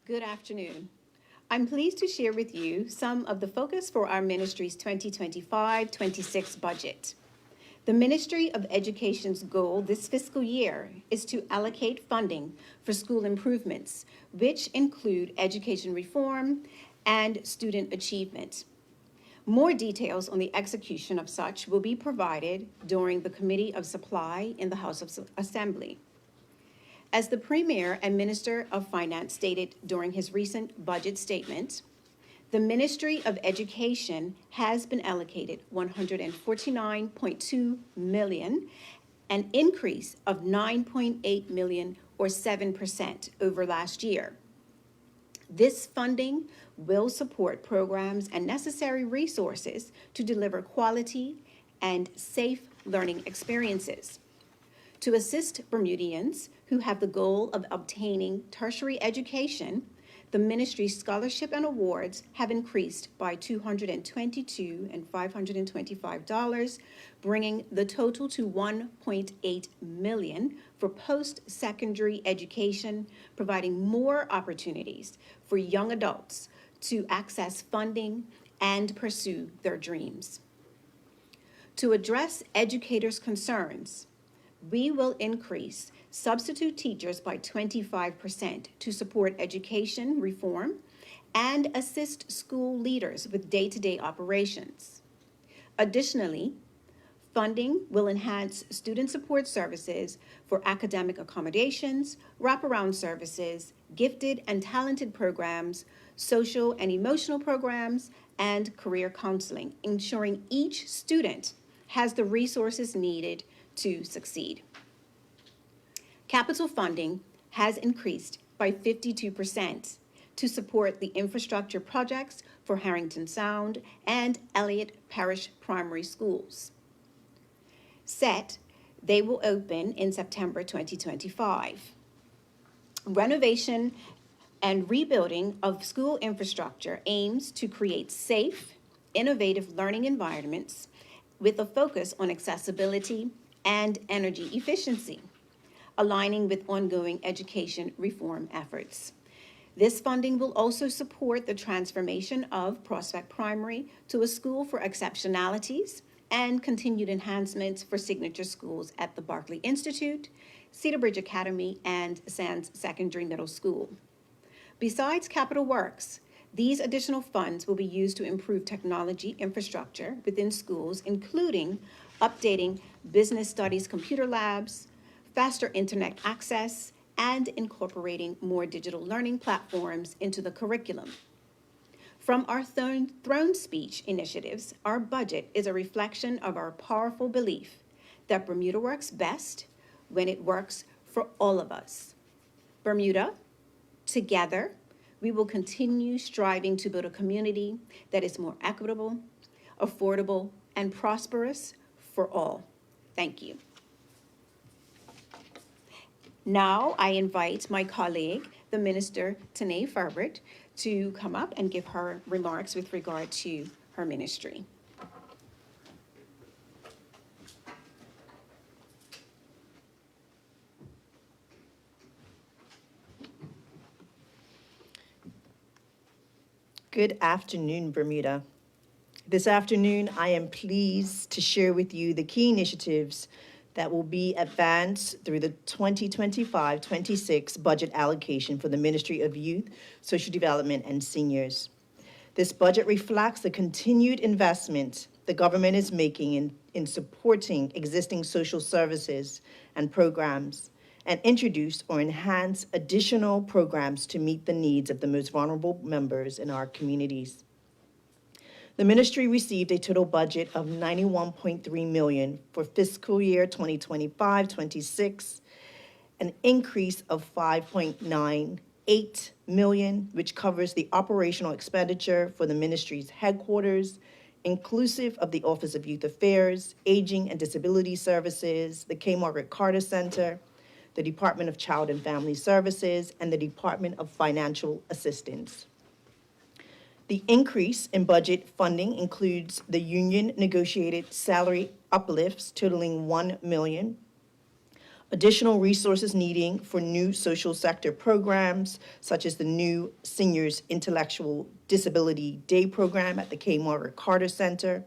Good afternoon. I'm pleased to share with you some of the focus for our ministry's 2025-26 budget. The Ministry of Education's goal this fiscal year is to allocate funding for school improvements, which include education reform and student achievement. More details on the execution of such will be provided during the Committee of Supply in the House of Assembly. As the Premier and Minister of Finance stated during his recent budget statement, the Ministry of Education has been allocated $149.2 million, an increase of $9.8 million or 7% over last year. This funding will support programs and necessary resources to deliver quality and safe learning experiences. To assist Bermudians who have the goal of obtaining tertiary education, the ministry's scholarship and awards have increased by $222 and $525, bringing the total to $1.8 million for post-secondary education, providing more opportunities for young adults to access funding and pursue their dreams. To address educators' concerns, we will increase substitute teachers by 25% to support education reform and assist school leaders with day-to-day operations. Additionally, funding will enhance student support services for academic accommodations, wraparound services, gifted and talented programs, social and emotional programs, and career counseling, ensuring each student has the resources needed to succeed. Capital funding has increased by 52% to support the infrastructure projects for Harrington Sound and Elliott Parish Primary Schools. They will open in September 2025. Renovation and rebuilding of school infrastructure aims to create safe, innovative learning environments with a focus on accessibility and energy efficiency, aligning with ongoing education reform efforts. This funding will also support the transformation of Prospect Primary to a school for exceptionalities and continued enhancements for signature schools at the Barclay Institute, Cedar Bridge Academy, and Sands Secondary Middle School. Besides capital works, these additional funds will be used to improve technology infrastructure within schools, including updating business studies computer labs, faster internet access, and incorporating more digital learning platforms into the curriculum. From our throne speech initiatives, our budget is a reflection of our powerful belief that Bermuda works best when it works for all of us. Bermuda, together, we will continue striving to build a community that is more equitable, affordable, and prosperous for all. Thank you. Now I invite my colleague, the Minister Tanae Furbert, to come up and give her remarks with regard to her ministry. Good afternoon, Bermuda. This afternoon, I am pleased to share with you the key initiatives that will be advanced through the 2025-26 budget allocation for the Ministry of Youth, Social Development, and Seniors. This budget reflects the continued investment the government is making in supporting existing social services and programs, and introduce or enhance additional programs to meet the needs of the most vulnerable members in our communities. The ministry received a total budget of $91.3 million for fiscal year 2025-26, an increase of $5.98 million, which covers the operational expenditure for the ministry's headquarters, inclusive of the Office of Youth Affairs, Aging and Disability Services, the K. Margaret Carter Center, the Department of Child and Family Services, and the Department of Financial Assistance. The increase in budget funding includes the union negotiated salary uplifts totaling $1 million, Additional resources needing for new social sector programs, such as the new Seniors Intellectual Disability Day program at the K. Margaret Carter Center,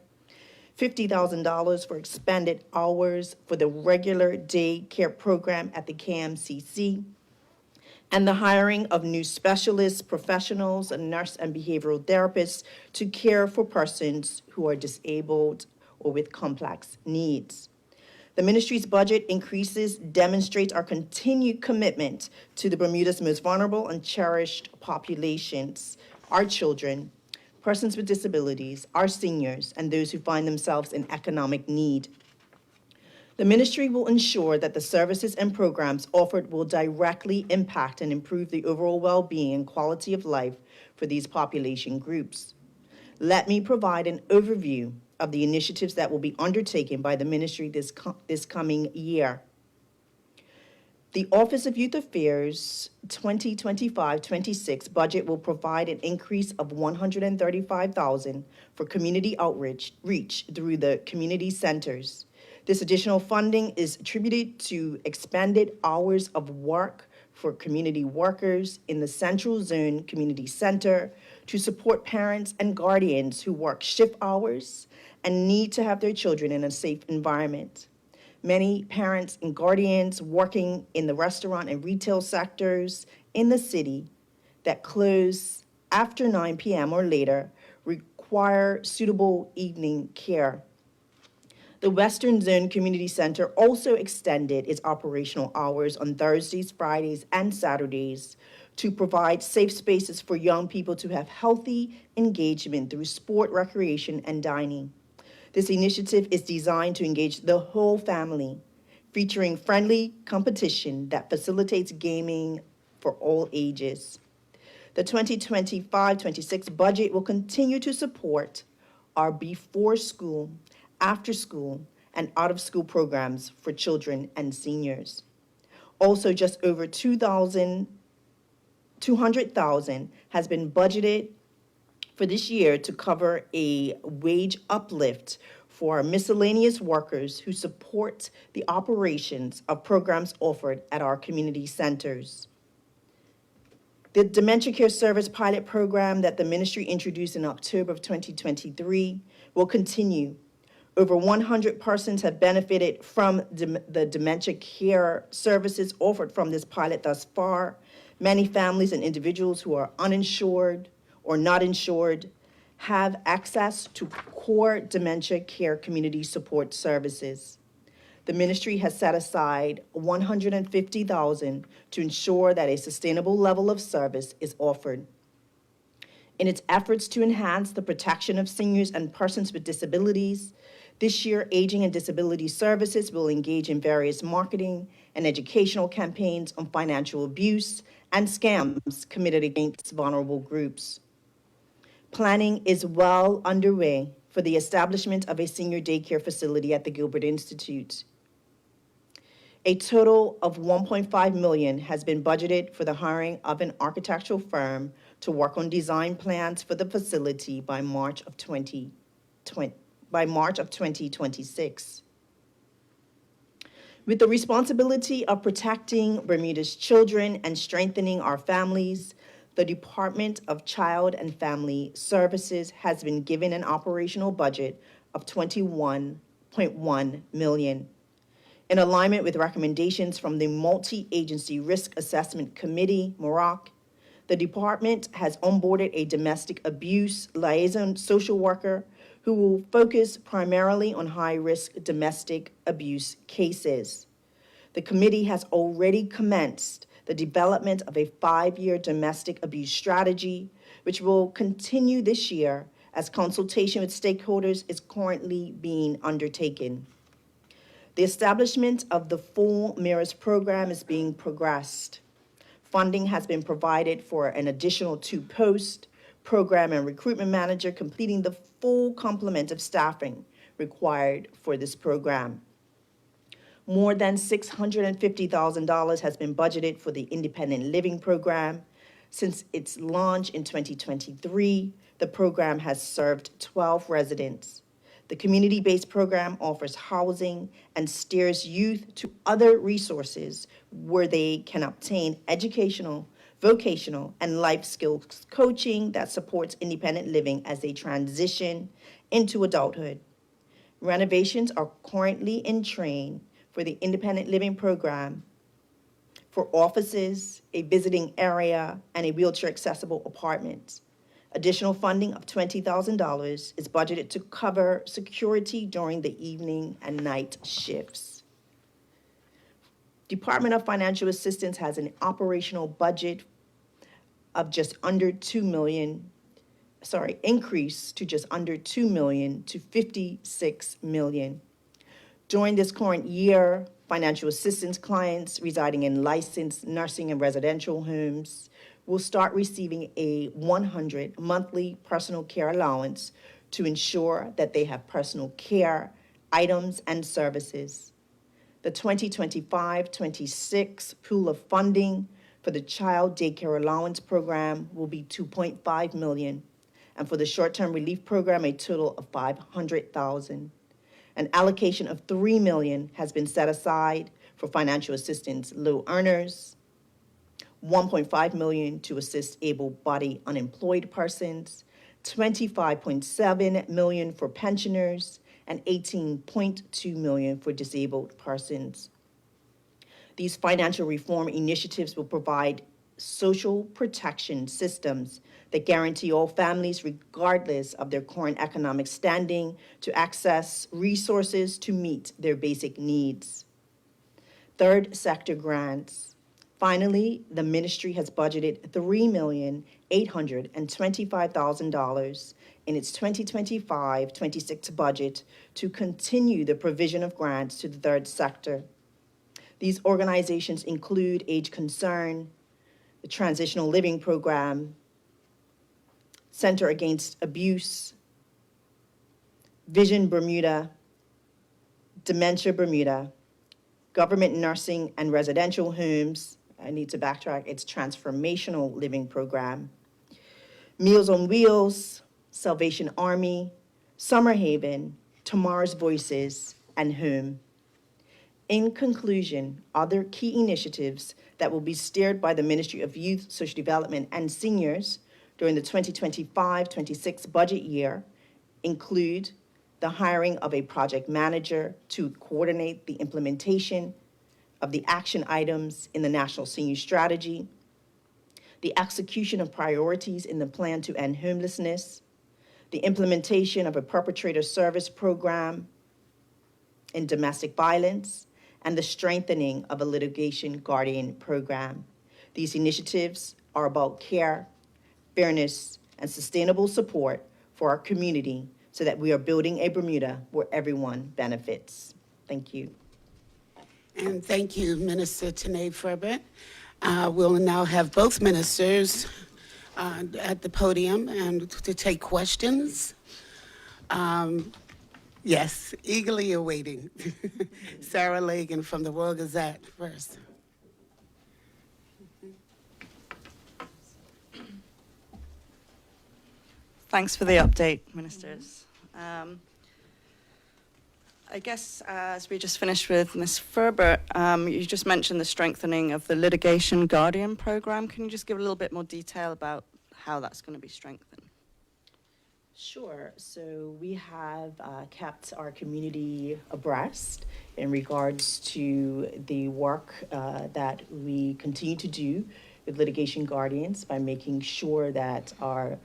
$50,000 for expanded hours for the regular day care program at the KMCC, and the hiring of new specialists, professionals, and nurse and behavioral therapists to care for persons who are disabled or with complex needs. The ministry's budget increases demonstrates our continued commitment to the Bermuda's most vulnerable and cherished populations, our children, persons with disabilities, our seniors, and those who find themselves in economic need. The ministry will ensure that the services and programs offered will directly impact and improve the overall well-being and quality of life for these population groups. Let me provide an overview of the initiatives that will be undertaken by the ministry this coming year. The Office of Youth Affairs 2025-26 budget will provide an increase of $135,000 for community outreach through the community centers. This additional funding is attributed to expanded hours of work for community workers in the Central Zone Community Center to support parents and guardians who work shift hours and need to have their children in a safe environment. Many parents and guardians working in the restaurant and retail sectors in the city that close after 9 p.m. or later require suitable evening care. The Western Zone Community Center also extended its operational hours on Thursdays, Fridays, and Saturdays to provide safe spaces for young people to have healthy engagement through sport, recreation, and dining. This initiative is designed to engage the whole family, featuring friendly competition that facilitates gaming for all ages. The 2025-26 budget will continue to support our before school, after school, and out of school programs for children and seniors. Also, just over $200,000 has been budgeted for this year to cover a wage uplift for miscellaneous workers who support the operations of programs offered at our community centers. The Dementia Care Service pilot program that the ministry introduced in October of 2023 will continue. Over 100 persons have benefited from the dementia care services offered from this pilot thus far. Many families and individuals who are uninsured or not insured have access to core dementia care community support services. The ministry has set aside $150,000 to ensure that a sustainable level of service is offered. In its efforts to enhance the protection of seniors and persons with disabilities, this year, Aging and Disability Services will engage in various marketing and educational campaigns on financial abuse and scams committed against vulnerable groups. Planning is well underway for the establishment of a senior daycare facility at the Gilbert Institute. A total of $1.5 million has been budgeted for the hiring of an architectural firm to work on design plans for the facility by March of 2026. With the responsibility of protecting Bermuda's children and strengthening our families, the Department of Child and Family Services has been given an operational budget of $21.1 million. In alignment with recommendations from the Multi-Agency Risk Assessment Committee, MOROC, the department has onboarded a domestic abuse liaison social worker who will focus primarily on high-risk domestic abuse cases. The committee has already commenced the development of a 5-year domestic abuse strategy, which will continue this year as consultation with stakeholders is currently being undertaken. The establishment of the full Mirrors program is being progressed. Funding has been provided for an additional 2 posts, program and recruitment manager, completing the full complement of staffing required for this program. More than $650,000 has been budgeted for the independent living program. Since its launch in 2023, the program has served 12 residents. The community-based program offers housing and steers youth to other resources where they can obtain educational, vocational, and life skills coaching that supports independent living as they transition into adulthood. Renovations are currently in train for the independent living program for offices, a visiting area, and a wheelchair-accessible apartment. Additional funding of $20,000 is budgeted to cover security during the evening and night shifts. Department of Financial Assistance has an operational budget of just under 2 million, increase to just under 2 million to 56 million. During this current year, financial assistance clients residing in licensed nursing and residential homes will start receiving a 100 monthly personal care allowance to ensure that they have personal care items and services. The 2025-26 pool of funding for the Child Daycare Allowance Program will be $2.5 million, and for the short-term relief program, a total of $500,000. An allocation of $3 million has been set aside for financial assistance low earners, $1.5 million to assist able-bodied unemployed persons, $25.7 million for pensioners, and $18.2 million for disabled persons. These financial reform initiatives will provide social protection systems that guarantee all families, regardless of their current economic standing, to access resources to meet their basic needs. Third sector grants. Finally, the ministry has budgeted $3,825,000 in its 2025-26 budget to continue the provision of grants to the third sector. These organizations include Age Concern, the Transitional Living Program, Center Against Abuse, Vision Bermuda, Dementia Bermuda, Government Nursing and Residential Homes. I need to backtrack. It's Transformational Living Program, Meals on Wheels, Salvation Army, Summer Haven, Tomorrow's Voices, and Home. In conclusion, other key initiatives that will be steered by the Ministry of Youth, Social Development, and Seniors during the 2025-26 budget year include the hiring of a project manager to coordinate the implementation of the action items in the National Senior Strategy, the execution of priorities in the Plan to End Homelessness, the implementation of a perpetrator service program in domestic violence, and the strengthening of a litigation guardian program. These initiatives are about care, fairness, and sustainable support for our community so that we are building a Bermuda where everyone benefits. Thank you. And thank you, Minister Tanae Furbert. We'll now have both ministers at the podium and to take questions. Yes, eagerly awaiting. Sarah Lagan from the World Gazette first. Thanks for the update, ministers. I guess as we just finished with Ms. Furbert, you just mentioned the strengthening of the litigation guardian program. Can you just give a little bit more detail about how that's going to be strengthened? Sure. So we have kept our community abreast in regards to the work that we continue to do with litigation guardians by making sure that our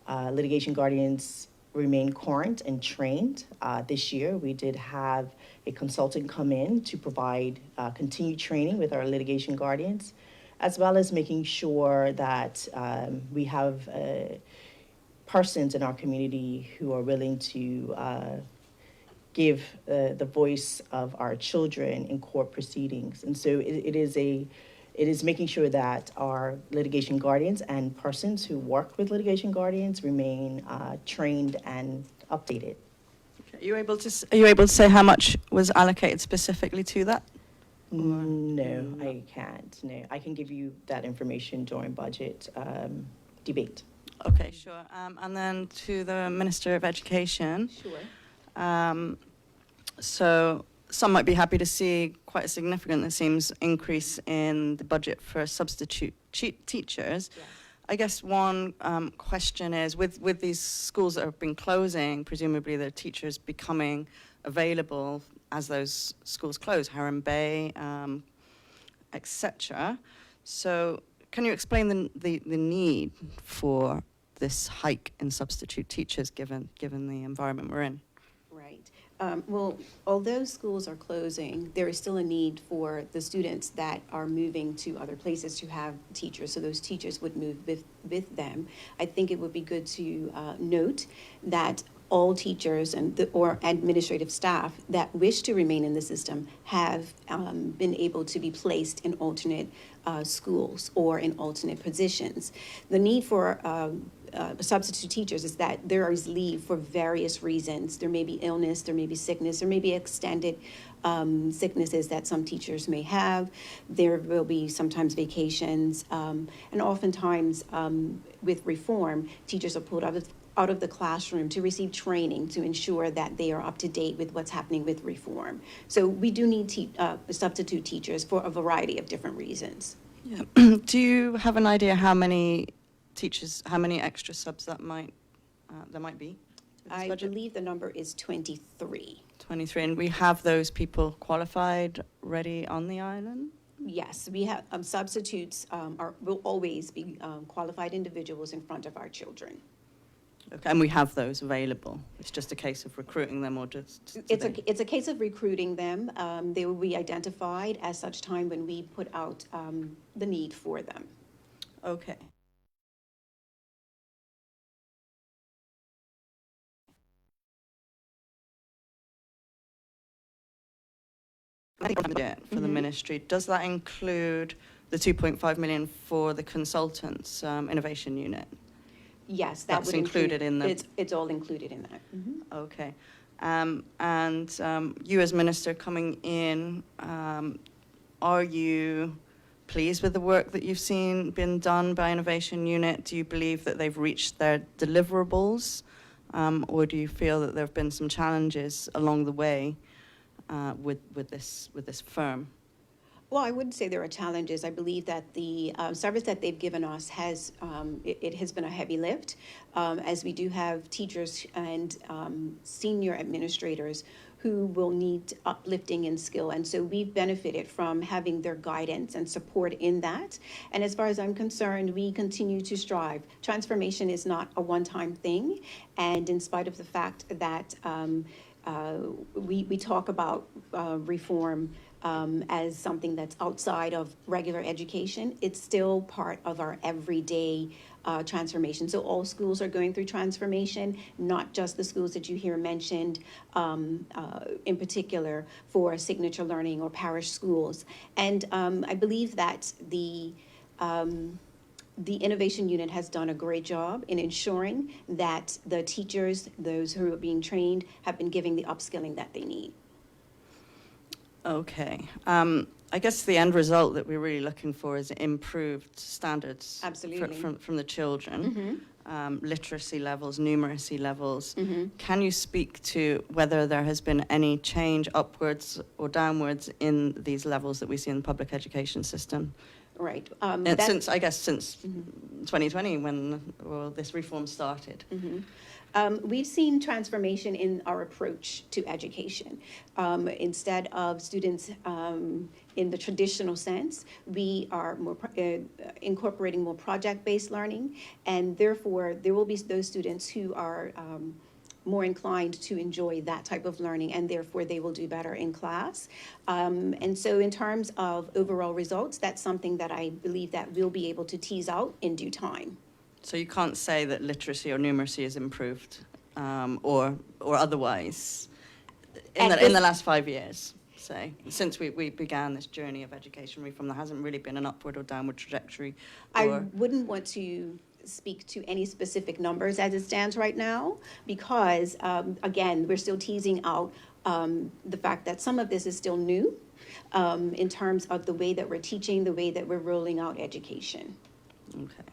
litigation guardians remain current and trained. This year, we did have a consultant come in to provide continued training with our litigation guardians, as well as making sure that we have persons in our community who are willing to give the voice of our children in court proceedings. And so it is making sure that our litigation guardians and persons who work with litigation guardians remain trained and updated. Are you able to say how much was allocated specifically to that? No, I can't. No, I can give you that information during budget debate. Okay, sure. And then to the Minister of Education. Sure. So some might be happy to see quite a significant, it seems, increase in the budget for substitute teachers. Yes. I guess one question is, with these schools that have been closing, presumably the teachers becoming available as those schools close, Heron Bay, etc. So can you explain the need for this hike in substitute teachers given the environment we're in? Right. Well, although schools are closing, there is still a need for the students that are moving to other places to have teachers, so those teachers would move with them. I think it would be good to note that all teachers or administrative staff that wish to remain in the system have been able to be placed in alternate schools or in alternate positions. The need for substitute teachers is that there is leave for various reasons. There may be illness, there may be sickness, there may be extended sicknesses that some teachers may have. There will be sometimes vacations, and oftentimes with reform, teachers are pulled out of the classroom to receive training to ensure that they are up to date with what's happening with reform. So we do need substitute teachers for a variety of different reasons. Yeah. Do you have an idea how many teachers, how many extra subs that might there might be? with this I budget? believe the number is 23. 23, and we have those people qualified, ready on the island? Yes, we have substitutes will always be qualified individuals in front of our children. Okay, and we have those available. It's just a case of recruiting them, or just It's a case of recruiting them. They will be identified as such time when we put out the need for them. okay. Budget for the ministry, does that include the 2.5 million for the consultants innovation unit? Yes, that That's would included in the- It's all included in that. Mhm. Okay. And you as minister coming in, are you pleased with the work that you've seen been done by Innovation Unit? Do you believe that they've reached their deliverables? Or do you feel that there have been some challenges along the way with this firm? Well, I wouldn't say there are challenges. I believe that the service that they've given us has it has been a heavy lift, as we do have teachers and senior administrators who will need uplifting in skill. And so we've benefited from having their guidance and support in that. And as far as I'm concerned, we continue to strive. Transformation is not a one-time thing. And in spite of the fact that we talk about reform as something that's outside of regular education, it's still part of our everyday transformation. So all schools are going through transformation, not just the schools that you hear mentioned in particular for signature learning or parish schools. And I believe that the Innovation Unit has done a great job in ensuring that the teachers, those who are being trained, have been given the upskilling that they need. Okay. I guess the end result that we're really looking for is improved standards Absolutely. from the children, literacy levels, numeracy levels. Mm-hmm. Can you speak to whether there has been any change upwards or downwards in these levels that we see in the public education system? Right. Since 2020, when this reform started. We've seen transformation in our approach to education. Instead of students in the traditional sense, we are more incorporating more project-based learning, and therefore there will be those students who are more inclined to enjoy that type of learning, and therefore they will do better in class. And so in terms of overall results, that's something that I believe that we'll be able to tease out in due time. So you can't say that literacy or numeracy has improved, or otherwise, in the last 5 years, say, since we began this journey of education reform. There hasn't really been an upward or downward trajectory. I wouldn't want to speak to any specific numbers as it stands right now, because again, we're still teasing out the fact that some of this is still new in terms of the way that we're teaching, the way that we're rolling out education. Okay.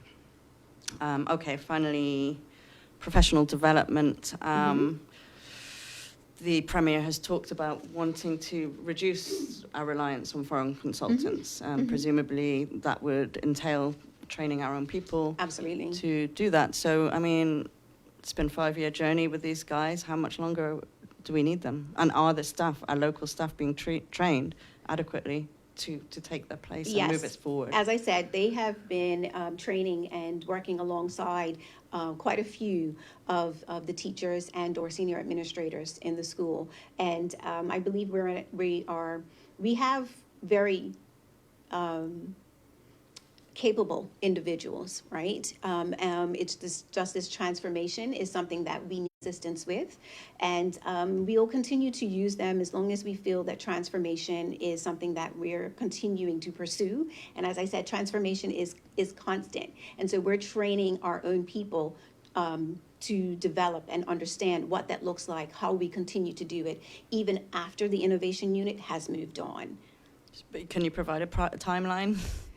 Okay, finally, professional development. the Premier has talked about wanting to reduce our reliance on foreign consultants. Presumably that would entail training our own people Absolutely. to do that. So, I mean, it's been a 5-year journey with these guys. How much longer do we need them? And are the staff, our local staff, being trained adequately to take their place and move us forward? As I said, they have been training and working alongside quite a few of the teachers and or senior administrators in the school. And I believe we have very capable individuals, right? It's this transformation is something that we need assistance with, and we'll continue to use them as long as we feel that transformation is something that we're continuing to pursue. And as I said, transformation is constant, and so we're training our own people to develop and understand what that looks like, how we continue to do it, even after the innovation unit has moved on. But can you provide a timeline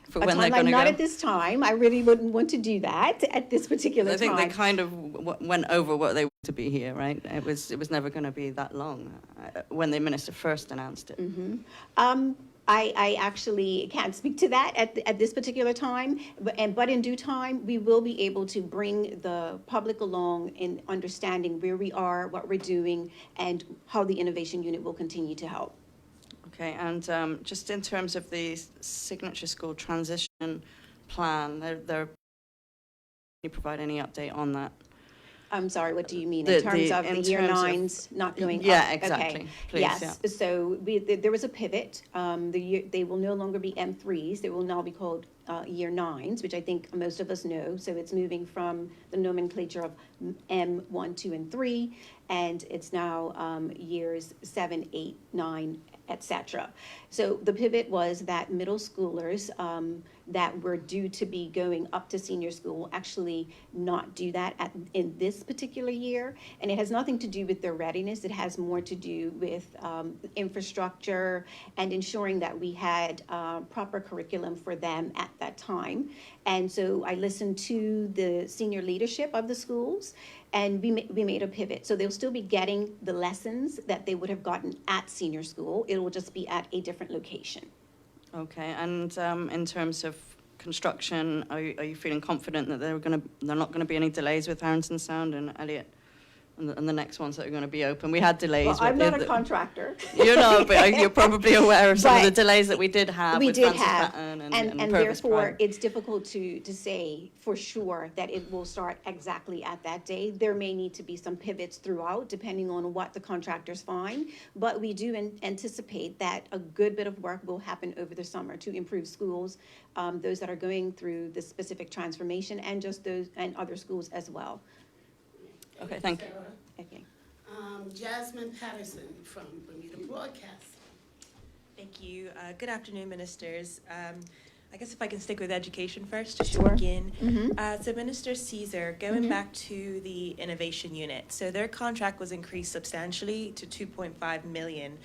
for A when they're timeline, going to go? not at this time. I really wouldn't want to do that at this particular I think time. they kind of went over what they want to be here, right? It was never going to be that long when the minister first announced it. I actually can't speak to that at this particular time, but in due time, we will be able to bring the public along in understanding where we are, what we're doing, and how the innovation unit will continue to help. Okay, and just in terms of the signature school transition plan, can you provide any update on that? I'm sorry, what do you mean? In terms of the year nines not going up? Yeah, exactly. Okay. Please, yes, yeah. so there was a pivot. They will no longer be M3s. They will now be called year nines, which I think most of us know. So it's moving from the nomenclature of M1, 2, and 3, and it's now years 7, 8, 9, etc. So the pivot was that middle schoolers that were due to be going up to senior school will actually not do that in this particular year. And it has nothing to do with their readiness. It has more to do with infrastructure and ensuring that we had proper curriculum for them at that time. And so I listened to the senior leadership of the schools, and we made a pivot. So they'll still be getting the lessons that they would have gotten at senior school. It will just be at a different location. Okay, and in terms of construction, are you feeling confident that there are not going to be any delays with Harrington Sound and Elliott and the next ones that are going to be open? We had delays. Well, I'm not a contractor. You're not, but you're probably aware of some of the delays that we did have with Francis have, Patton and Purvis therefore Prime. it's difficult to say for sure that it will start exactly at that day. There may need to be some pivots throughout depending on what the contractors find, but we do anticipate that a good bit of work will happen over the summer to improve schools, those that are going through the specific transformation, and just those and other schools as well. Okay, thank you. Okay. Jasmine Patterson from Bermuda Broadcast. Thank you. Good afternoon, ministers. I guess if I can stick with education first, just Sure. to begin. Mm-hmm. So Minister Caesar, going back to the innovation unit, so their contract was increased substantially to $2.5 million.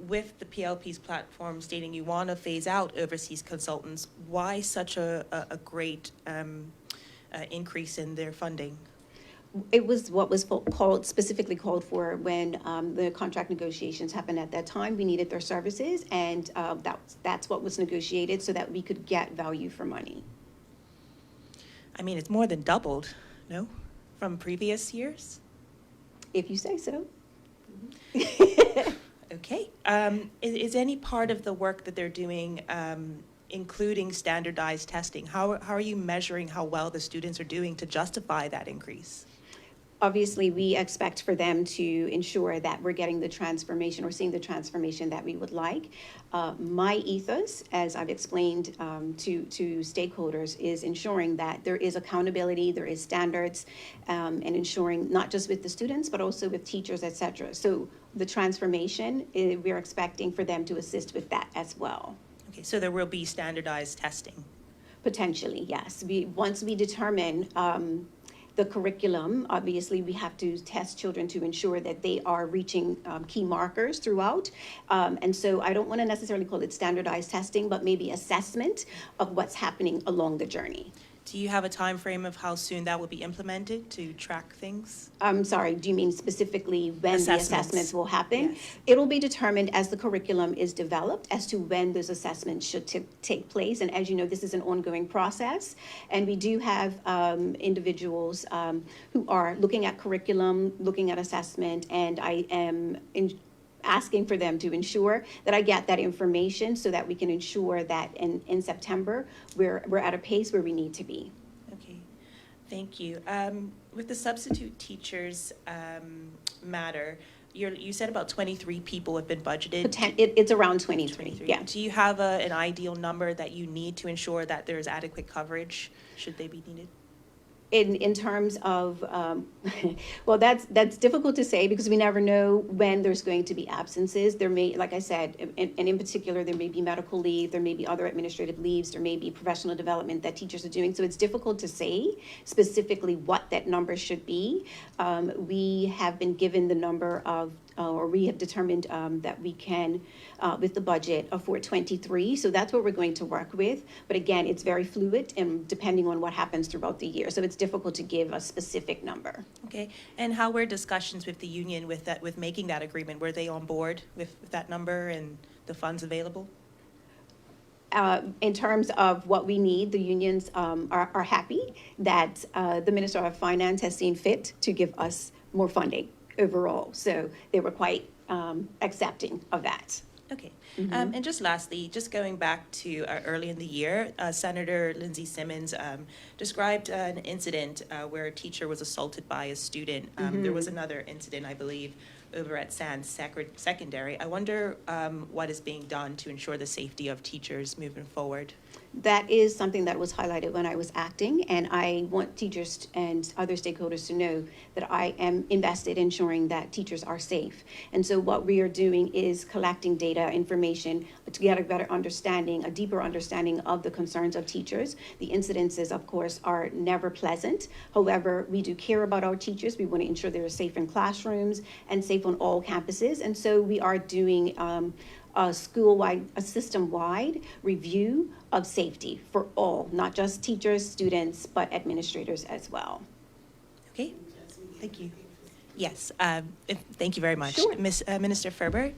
With the PLP's platform stating you want to phase out overseas consultants, why such a great increase in their funding? It was what was specifically called for when the contract negotiations happened at that time. We needed their services, and that's what was negotiated so that we could get value for money. I mean, it's more than doubled, no, from previous years? If you say so. Okay. Is any part of the work that they're doing including standardized testing? How are you measuring how well the students are doing to justify that increase? Obviously, we expect for them to ensure that we're getting the transformation or seeing the transformation that we would like. My ethos, as I've explained to stakeholders, is ensuring that there is accountability, there is standards, and ensuring not just with the students, but also with teachers, et cetera. So the transformation, we're expecting for them to assist with that as well. Okay, so there will be standardized testing. Potentially, yes. Once we determine the curriculum, obviously we have to test children to ensure that they are reaching key markers throughout. And so I don't want to necessarily call it standardized testing, but maybe assessment of what's happening along the journey. Do you have a time frame of how soon that will be implemented to track things? I'm sorry, do you mean specifically when the Assessments. assessments will happen? Yes. It'll be determined as the curriculum is developed as to when those assessments should take place. And as you know, this is an ongoing process. And we do have individuals who are looking at curriculum, looking at assessment, and I am asking for them to ensure that I get that information so that we can ensure that in September, we're at a pace where we need to be. Okay, thank you. With the substitute teachers matter, you said about 23 people have been budgeted. It's around 23, 23. yeah. Do you have an ideal number that you need to ensure that there's adequate coverage, should they be needed? In terms of, well, that's difficult to say because we never know when there's going to be absences. There may, like I said, and in particular, there may be medical leave, there may be other administrative leaves, there may be professional development that teachers are doing. So it's difficult to say specifically what that number should be. We have been given the number of, or we have determined that we can, with the budget of 423. So that's what we're going to work with. But again, it's very fluid and depending on what happens throughout the year. So it's difficult to give a specific number. Okay, and how were discussions with the union with making that agreement? Were they on board with that number and the funds available? In terms of what we need, the unions are happy that the Minister of Finance has seen fit to give us more funding overall. So they were quite accepting of that. Okay, and just lastly, just going back to early in the year, Senator Lindsey Simmons described an incident where a teacher was assaulted by a student. There was another incident, I believe, over at Sands Secondary. I wonder what is being done to ensure the safety of teachers moving forward. That is something that was highlighted when I was acting, and I want teachers and other stakeholders to know that I am invested in ensuring that teachers are safe. And so what we are doing is collecting data, information to get a better understanding, a deeper understanding of the concerns of teachers. The incidences, of course, are never pleasant. However, we do care about our teachers. We want to ensure they're safe in classrooms and safe on all campuses. And so we are doing a school-wide, a system-wide review of safety for all, not just teachers, students, but administrators as well. Okay, thank you. Yes, thank you very much. Sure. Minister Furbert.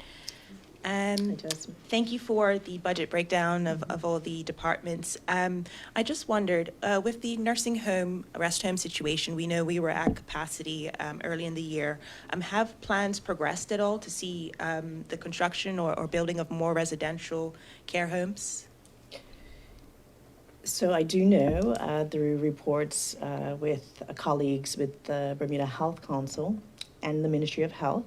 Thank you for the budget breakdown of all the departments. I just wondered, with the nursing home, rest home situation, we know we were at capacity early in the year. Have plans progressed at all to see the construction or building of more residential care homes? So I do know through reports with colleagues with the Bermuda Health Council and the Ministry of Health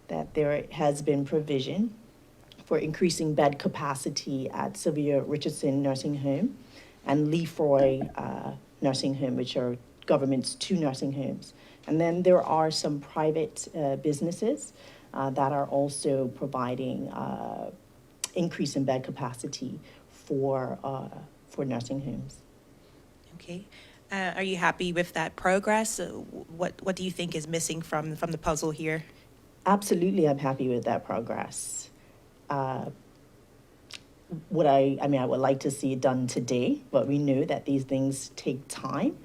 that there has been provision for increasing bed capacity at Sylvia Richardson Nursing Home and Lefroy Nursing Home, which are government's two nursing homes. And then there are some private businesses that are also providing increase in bed capacity for nursing homes. Okay. Are you happy with that progress? What do you think is missing from the puzzle here? Absolutely, I'm happy with that progress. I would like to see it done today, but we know that these things take time.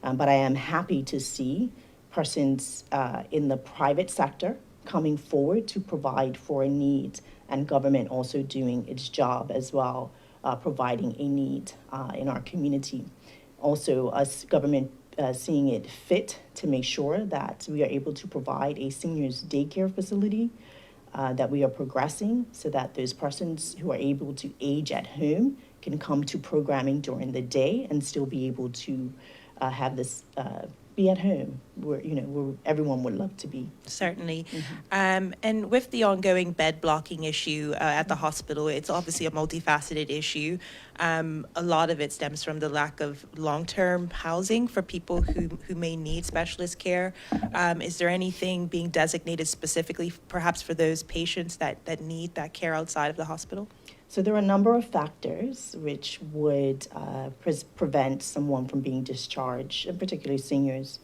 But I am happy to see persons in the private sector coming forward to provide for a need, and government also doing its job as well, providing a need in our community. Also, us government seeing it fit to make sure that we are able to provide a seniors daycare facility, that we are progressing so that those persons who are able to age at home can come to programming during the day and still be able to have this be at home where everyone would love to be. Certainly. And with the ongoing bed blocking issue at the hospital, it's obviously a multifaceted issue. A lot of it stems from the lack of long-term housing for people who may need specialist care. Is there anything being designated specifically perhaps for those patients that need that care outside of the hospital? So there are a number of factors which would prevent someone from being discharged, and particularly seniors,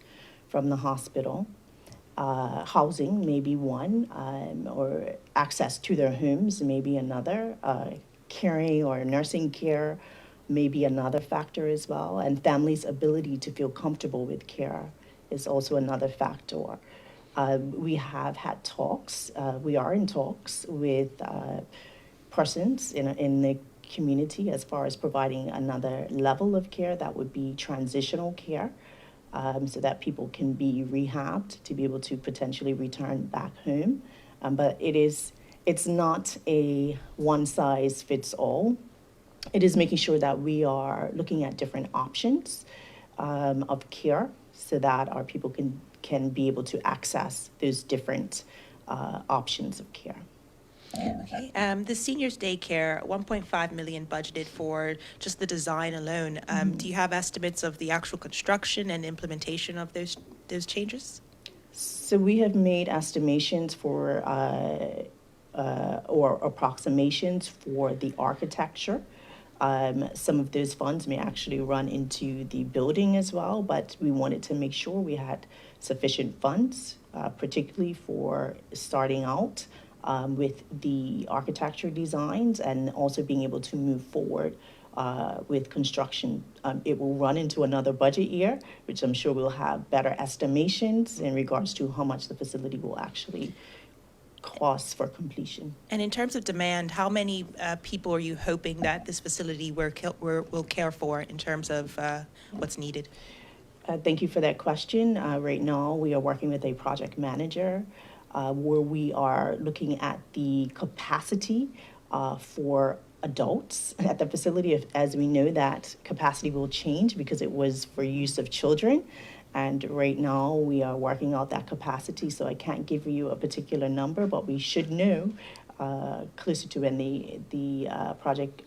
from the hospital. Housing may be one, or access to their homes may be another. Caring or nursing care may be another factor as well. And families' ability to feel comfortable with care is also another factor. We have had talks, we are in talks with persons in the community as far as providing another level of care that would be transitional care, so that people can be rehabbed to be able to potentially return back home. But it's not a one size fits all. It is making sure that we are looking at different options of care so that our people can be able to access those different options of care. Okay. The seniors daycare, 1.5 million budgeted for just the design alone. Do you have estimates of the actual construction and implementation of those changes? So we have made estimations for or approximations for the architecture. Some of those funds may actually run into the building as well, but we wanted to make sure we had sufficient funds, particularly for starting out with the architecture designs and also being able to move forward with construction. It will run into another budget year, which I'm sure we'll have better estimations in regards to how much the facility will actually cost for completion. And in terms of demand, how many people are you hoping that this facility will care for in terms of what's needed? Thank you for that question. Right now, we are working with a project manager where we are looking at the capacity for adults at the facility. As we know, that capacity will change because it was for use of children. And right now, we are working out that capacity, so I can't give you a particular number, but we should know closer to when the project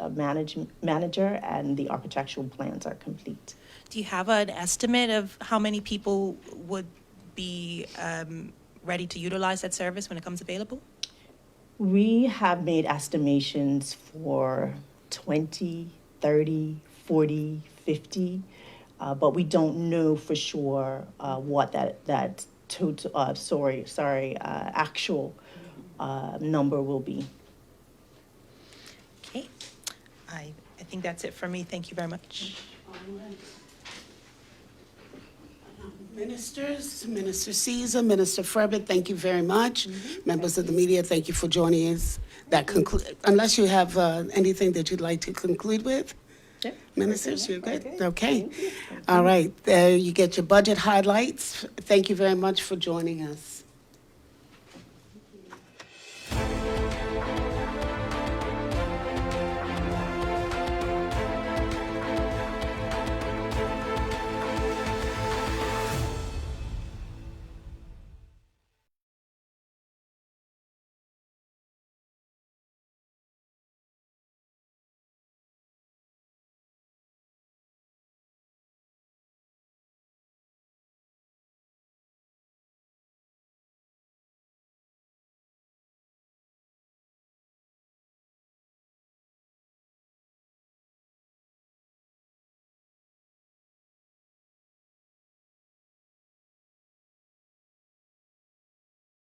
manager and the architectural plans are complete. Do you have an estimate of how many people would be ready to utilize that service when it comes available? We have made estimations for 20, 30, 40, 50. But we don't know for sure what that total, actual number will be. Okay, I think that's it for me. Thank you very much. Ministers, Minister Caesar, Minister Furbert, thank you very much. Members of the media, thank you for joining us. Unless you have anything that you'd like to conclude with? Yep. Ministers, you're good? Okay. All right. There you get your budget highlights. Thank you very much for joining us.